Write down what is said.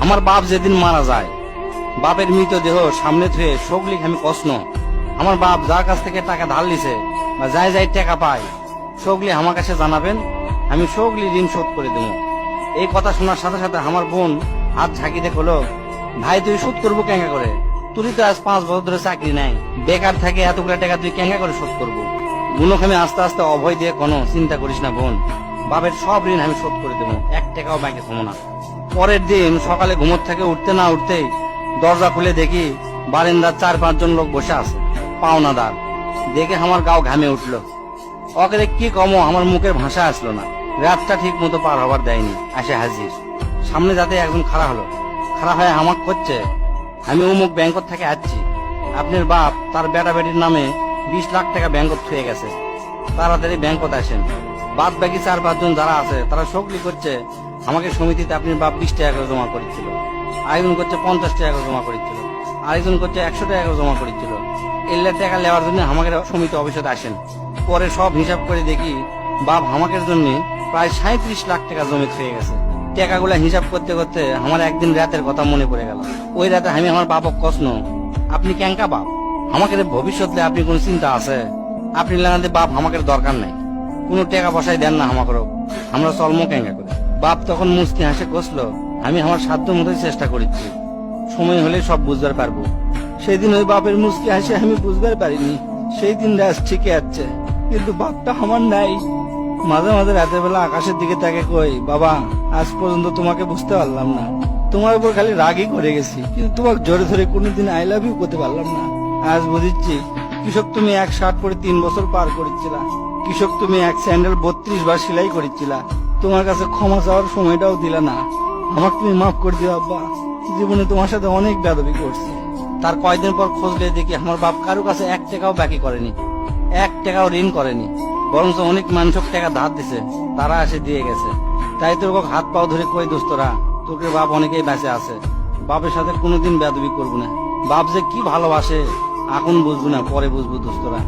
আমার বাপ যেদিন মারা যায়, বাপের মৃতদেহ সামনে থুয়ে শোকলিখ আমি কষ্ণ। আমার বাপ যার কাছ থেকে টাকা ধার লিছে বা যাই যাই টাকা পায়, শোকলি আমার কাছে জানাবেন, আমি শোকলি ঋণ শোধ করে দেবো। এই কথা শোনার সাথে সাথে আমার বোন হাত ঝাঁকি দিয়ে হলো, ভাই তুই শোধ করবো কেঙ্গা করে? তুই তো আজ 5 বছর ধরে চাকরি নাই, বেকার থাকে, এতগুলা টাকা তুই কেঙ্গা করে শোধ করবো? বুনক আমি আস্তে আস্তে অভয় দিয়ে কোনো চিন্তা করিস না বোন, বাপের সব ঋণ আমি শোধ করে দেবো, 1 টাকাও ব্যাংকে থমো না। পরের দিন সকালে ঘুমোর থেকে উঠতে না উঠতেই দরজা খুলে দেখি বারান্দার 4-5 জন লোক বসে আছে, পাওনাদার। দেখে আমার গাও ঘামে উঠলো। ওকে কি কমো, আমার মুখের ভাষা আসলো না। রাতটা ঠিক মতো পার হবার দেয়নি, আসে হাজির। সামনে যাতে একজন খাড়া হলো, খাড়া হয়ে আমাকে করছে, আমি অমুক ব্যাংকত থেকে আসছি, আপনার বাপ তার বেটা বেটির নামে 20 লাখ টাকা ব্যাংকত থুয়ে গেছে, তাড়াতাড়ি ব্যাংকত আসেন। বাদ বাকি 4-5 জন যারা আছে তারা শোকলি করছে, আমাকে সমিতিতে আপনার বাপ 20 টাকা করে জমা করেছিল, আরেকজন করছে 50 টাকা করে জমা করেছিল, আরেকজন করছে 100 টাকা করে জমা করেছিল। এল্লা টাকা নেওয়ার জন্য আমাকে সমিতি অফিসে আসেন। পরে সব হিসাব করে দেখি বাপ আমাকে জন্য প্রায় 37 লাখ টাকা জমি হয়ে গেছে। টাকাগুলা হিসাব করতে করতে আমার একদিন রাতের কথা মনে পড়ে গেল। ওই রাতে আমি আমার বাপক কষ্ণ, আপনি ক্যাঙ্কা বাপ, আমাকে ভবিষ্যতে আপনি কোন চিন্তা আছে? আপনি লাগাতে বাপ আমাকে দরকার নাই, কোনো টাকা পয়সায় দেন না আমাকেও, আমরা চলমো ক্যাঙ্কা করে। বাপ তখন মুস্তি হাসে কষলো, আমি আমার সাধ্য মতোই চেষ্টা করেছি, সময় হলে সব বুঝবার পারবো। সেই দিন ওই বাপের মুস্কি হাসে আমি বুঝবার পারিনি। সেই দিন রাত ঠিকই আছে, কিন্তু বাপটা আমার নাই। মাঝে মাঝে রাতের বেলা আকাশের দিকে তাকে কই, বাবা আজ পর্যন্ত তোমাকে বুঝতে পারলাম না, তোমার উপর খালি রাগই করে গেছি, কিন্তু তোমাকে জোরে ধরে কোনোদিন আই লাভ ইউ করতে পারলাম না। আজ বুঝিচ্ছি, কৃষক তুমি 1 শার্ট পরে 3 বছর পার করেছিলা, কৃষক তুমি 1 স্যান্ডেল 32 বার সেলাই করেছিলা, তোমার কাছে ক্ষমা চাওয়ার সময়টাও দিলা না। আমাকে তুমি মাফ করে দিও আব্বা, জীবনে তোমার সাথে অনেক বেয়াদবি করছি। তার কয়েকদিন পর খোঁজলে দেখি আমার বাপ কারো কাছে 1 টাকাও বাকি করেনি, 1 টাকাও ঋণ করেনি, বরঞ্চ অনেক মানুষক টাকা ধার দিছে, তারা এসে দিয়ে গেছে। তাই তোর হাত পাও ধরে কই, দোস্তরা তোকে বাপ অনেকেই বেঁচে আছে, বাপের সাথে কোনোদিন বেয়াদবি করবো না। বাপ যে কি ভালোবাসে এখন বুঝবো না, পরে বুঝবো দোস্তরা।